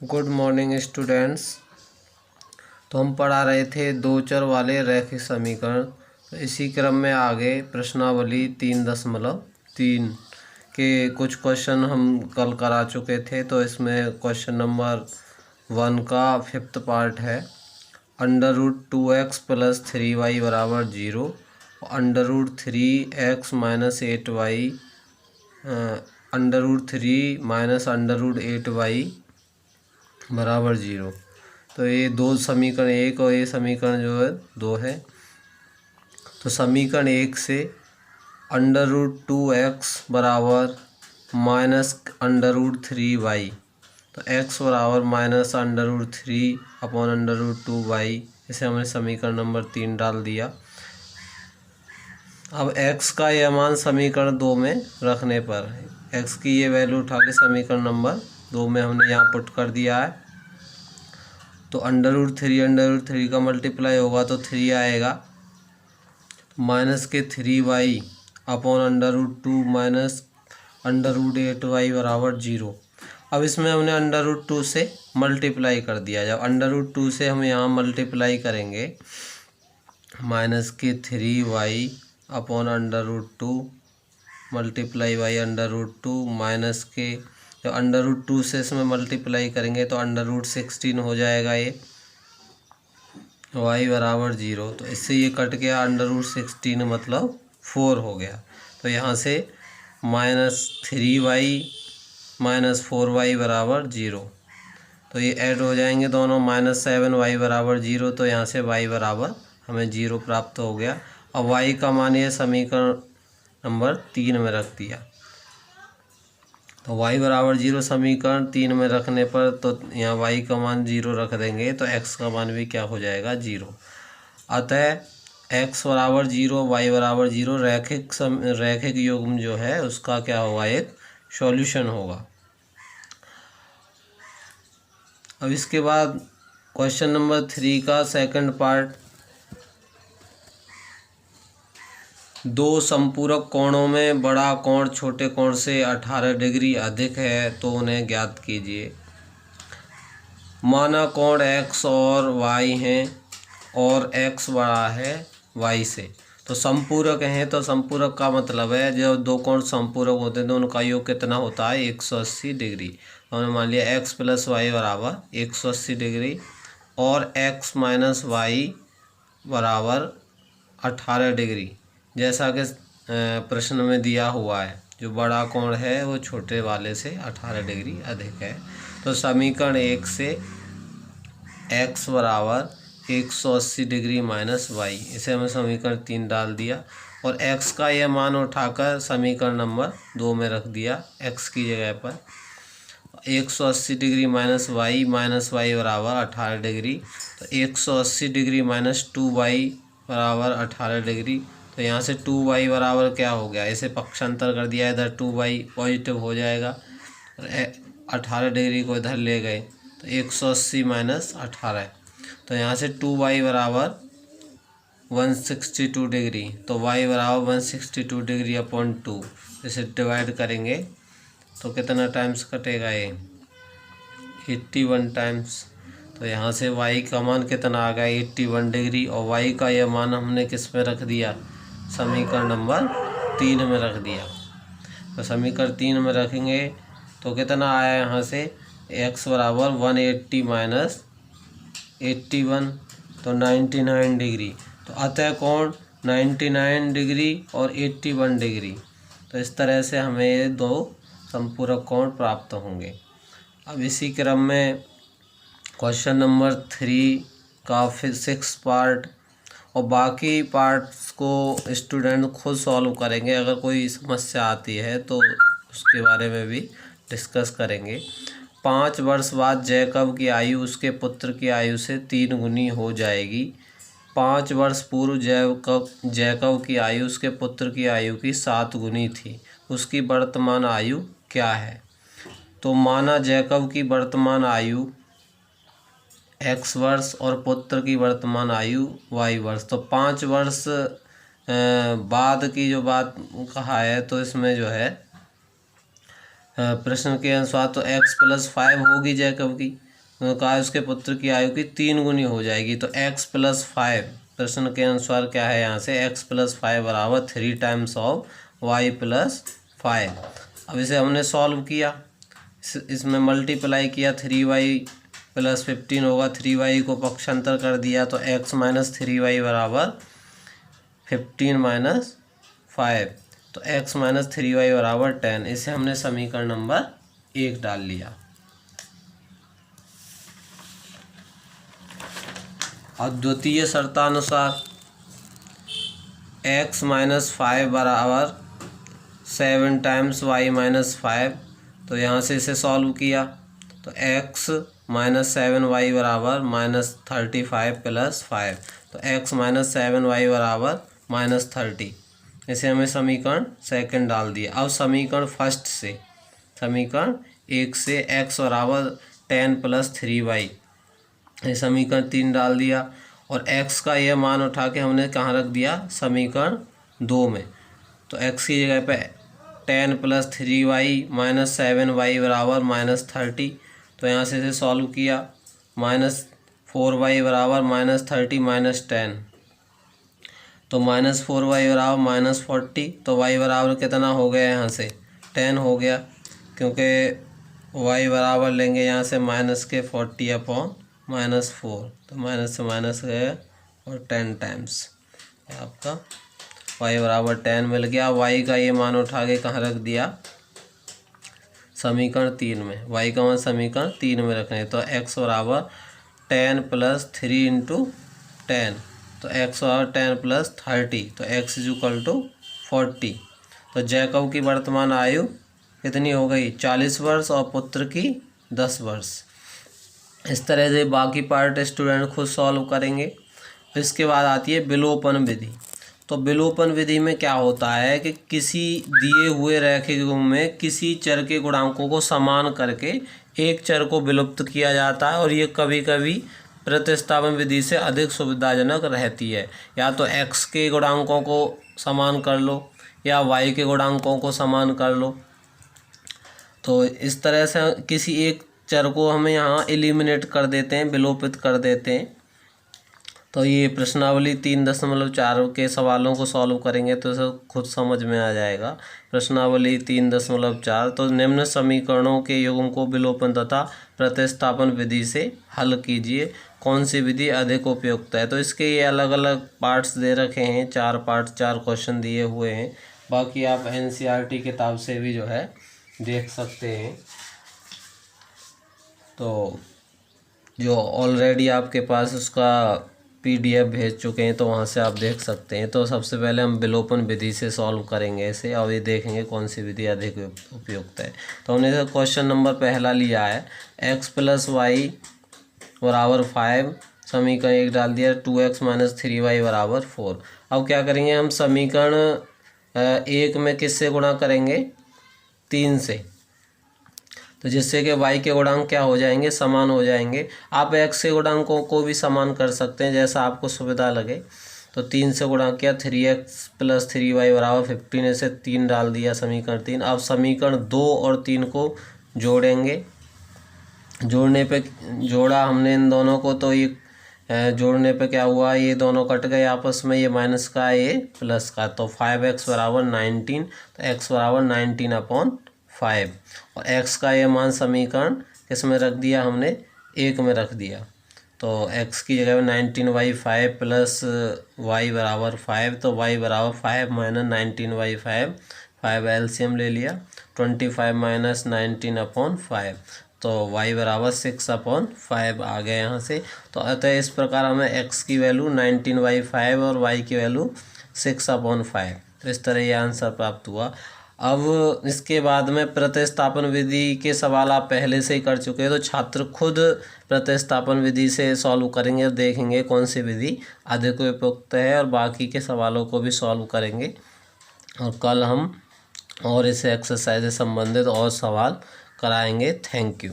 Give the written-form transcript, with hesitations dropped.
Good morning students. तो हम पढ़ा रहे थे दो चर वाले रैखिक समीकरण। तो इसी क्रम में आगे प्रश्नावली 3.3 के कुछ क्वेश्चन हम कल करा चुके थे। तो इसमें क्वेश्चन नंबर 1 का 5th पार्ट है √2x + 3y = 0, √3x - 8y √3 - √8y = 0। तो ये दो समीकरण एक और ये समीकरण जो है दो है। तो समीकरण एक से √2x बराबर -√3y, तो x बराबर -√3/√2y, इसे हमने समीकरण नंबर 3 डाल दिया। अब x का यह मान समीकरण 2 में रखने पर x की ये वैल्यू उठा के समीकरण नंबर 2 में हमने यहाँ पुट कर दिया है। तो √3 का मल्टीप्लाई होगा तो 3 आएगा, माइनस के 3y अपॉन √2 माइनस √8y = 0। अब इसमें हमने √2 से मल्टीप्लाई कर दिया। जब √2 से हम यहाँ मल्टीप्लाई करेंगे, माइनस के 3y upon √2 multiply by √2 minus के जब √2 से इसमें मल्टीप्लाई करेंगे तो √16 हो जाएगा ये, y = 0। तो इससे ये कट गया, √16 मतलब 4 हो गया। तो यहाँ से -3y - 4y = 0। तो ये ऐड हो जाएंगे दोनों, -7y = 0। तो यहाँ से y बराबर हमें 0 प्राप्त हो गया। अब y का मान ये समीकरण नंबर 3 में रख दिया। तो y = 0 समीकरण 3 में रखने पर तो यहाँ y का मान 0 रख देंगे तो x का मान भी क्या हो जाएगा, 0। अतः x = 0 y = 0 रैखिक युग्म जो है उसका क्या होगा, एक सॉल्यूशन होगा। अब इसके बाद क्वेश्चन नंबर 3 का सेकंड पार्ट, दो संपूरक कोणों में बड़ा कोण छोटे कोण से 18 डिग्री अधिक है तो उन्हें ज्ञात कीजिए। माना कोण x और y हैं और x बड़ा है y से। तो संपूरक हैं, तो संपूरक का मतलब है जब दो कोण संपूरक होते हैं तो उनका योग कितना होता है, 180 डिग्री। हमने मान लिया x + y = 180 डिग्री और x - y = 18 डिग्री, जैसा कि प्रश्न में दिया हुआ है। जो बड़ा कोण है वो छोटे वाले से 18 डिग्री अधिक है। तो समीकरण 1 से x = 180 डिग्री माइनस y, इसे हमें समीकरण 3 डाल दिया और x का यह मान उठाकर समीकरण नंबर 2 में रख दिया। x की जगह पर 180 डिग्री माइनस y = 18 डिग्री। तो 180 डिग्री माइनस 2y = 18 डिग्री। तो यहाँ से 2y बराबर क्या हो गया, इसे पक्षांतर कर दिया, इधर 2y पॉजिटिव हो जाएगा। 18 डिग्री को इधर ले गए तो 180 - 18, तो यहाँ से 2y = 162 डिग्री। तो y = 162 डिग्री अपॉन 2, इसे डिवाइड करेंगे तो कितना टाइम्स कटेगा, ये 81 टाइम्स। तो यहाँ से y का मान कितना आ गया, 81 डिग्री। और y का यह मान हमने किस में रख दिया, समीकरण नंबर 3 में रख दिया। तो समीकरण 3 में रखेंगे तो कितना आया, यहाँ से x = 180 - 81, तो 99 डिग्री। तो अतः कोण 99 डिग्री और 81 डिग्री। तो इस तरह से हमें ये दो संपूरक कोण प्राप्त होंगे। अब इसी क्रम में क्वेश्चन नंबर 3 का फिर 6 पार्ट और बाकी पार्ट्स को स्टूडेंट खुद सॉल्व करेंगे। अगर कोई समस्या आती है तो उसके बारे में भी डिस्कस करेंगे। 5 वर्ष बाद जैकब की आयु उसके पुत्र की आयु से 3 गुनी हो जाएगी। 5 वर्ष पूर्व जैकब की आयु उसके पुत्र की आयु की 7 गुनी थी। उसकी वर्तमान आयु क्या है। तो माना जैकब की वर्तमान आयु x वर्ष और पुत्र की वर्तमान आयु y वर्ष। तो 5 वर्ष बाद की जो बात कहा है, तो इसमें जो है प्रश्न के अनुसार तो x + 5 होगी जैकब की। तो कहा उसके पुत्र की आयु की 3 गुनी हो जाएगी। तो x + 5 प्रश्न के अनुसार क्या है यहाँ से x + 5 बराबर 3 टाइम्स ऑफ y + 5। अब इसे हमने सॉल्व किया, इसमें मल्टीप्लाई किया, 3y + 15 होगा, 3y को पक्षांतर कर दिया तो x - 3y बराबर 15 - 5। तो x - 3y बराबर 10। इसे हमने समीकरण नंबर 1 डाल लिया। अब द्वितीय शर्तानुसार x - 5 बराबर 7 टाइम्स y - 5। तो यहाँ से इसे सॉल्व किया तो x - 7y बराबर -35 + 5। तो x - 7y बराबर -30। इसे हमें समीकरण सेकंड डाल दिया। अब समीकरण फर्स्ट से, समीकरण 1 से x बराबर 10 + 3y, ये समीकरण 3 डाल दिया। और x का यह मान उठा के हमने कहाँ रख दिया, समीकरण 2 में। तो x की जगह पे 10 + 3y - 7y बराबर -30। तो यहाँ से इसे सॉल्व किया, -4y बराबर -30 - 10। तो -4y बराबर -40। तो y बराबर कितना हो गया, यहाँ से 10 हो गया, क्योंकि y बराबर लेंगे यहाँ से -40/-4। तो माइनस से माइनस गया और 10 टाइम्स आपका y बराबर 10 मिल गया। y का ये मान उठा के कहाँ रख दिया, समीकरण 3 में। y का मान समीकरण 3 में रखने। तो x बराबर 10 + 3 × 10। तो x बराबर 10 + 30। तो x = 40। तो जैकब की वर्तमान आयु कितनी हो गई, 40 वर्ष, और पुत्र की 10 वर्ष। इस तरह से बाकी पार्ट स्टूडेंट खुद सॉल्व करेंगे। इसके बाद आती है विलोपन विधि। तो विलोपन विधि में क्या होता है कि किसी दिए हुए रैखिक गुण में किसी चर के गुणांकों को समान करके एक चर को विलुप्त किया जाता है, और ये कभी कभी प्रतिस्थापन विधि से अधिक सुविधाजनक रहती है। या तो x के गुणांकों को समान कर लो या y के गुणांकों को समान कर लो। तो इस तरह से किसी एक चर को हम यहाँ एलिमिनेट कर देते हैं, विलोपित कर देते हैं। तो ये प्रश्नावली 3.4 के सवालों को सॉल्व करेंगे तो सब खुद समझ में आ जाएगा। प्रश्नावली 3.4। तो निम्न समीकरणों के युग्म को विलोपन तथा प्रतिस्थापन विधि से हल कीजिए, कौन सी विधि अधिक उपयुक्त है। तो इसके ये अलग अलग पार्ट्स दे रखे हैं, 4 पार्ट, 4 क्वेश्चन दिए हुए हैं। बाकी आप NCERT किताब से भी जो है देख सकते हैं। तो जो ऑलरेडी आपके पास उसका PDF भेज चुके हैं तो वहाँ से आप देख सकते हैं। तो सबसे पहले हम विलोपन विधि से सॉल्व करेंगे इसे, और ये देखेंगे कौन सी विधि अधिक उपयुक्त है। तो हमने क्वेश्चन नंबर पहला लिया है, x + y बराबर 5, समीकरण 1 डाल दिया, 2x - 3y बराबर 4। अब क्या करेंगे, हम समीकरण 1 में किससे गुणा करेंगे, 3 से। तो जिससे कि y के गुणांक क्या हो जाएंगे, समान हो जाएंगे। आप x के गुणांकों को भी समान कर सकते हैं, जैसा आपको सुविधा लगे। तो 3 से गुणा किया, 3x + 3y बराबर 15। इसे 3 डाल दिया, समीकरण 3। अब समीकरण 2 और 3 को जोड़ेंगे। जोड़ने पे जोड़ा हमने इन दोनों को, तो ये जोड़ने पे क्या हुआ, ये दोनों कट गए आपस में, ये माइनस का ये प्लस का। तो 5x बराबर 19। तो x बराबर 19/5। और x का ये मान समीकरण किस में रख दिया, हमने 1 में रख दिया। तो x की जगह में 19/5 + y बराबर 5। तो y बराबर 5 - 19/5, 5 एलसीएम ले लिया, 25 - 19/5। तो y बराबर 6/5 आ गया यहाँ से। तो अतः इस प्रकार हमें x की वैल्यू 19/5 और y की वैल्यू 6/5। तो इस तरह ये आंसर प्राप्त हुआ। अब इसके बाद में प्रतिस्थापन विधि के सवाल आप पहले से ही कर चुके हैं, तो छात्र खुद प्रतिस्थापन विधि से सॉल्व करेंगे और देखेंगे कौन सी विधि अधिक उपयुक्त है, और बाकी के सवालों को भी सॉल्व करेंगे। और कल हम और इस एक्सरसाइज से संबंधित और सवाल कराएंगे। Thank you.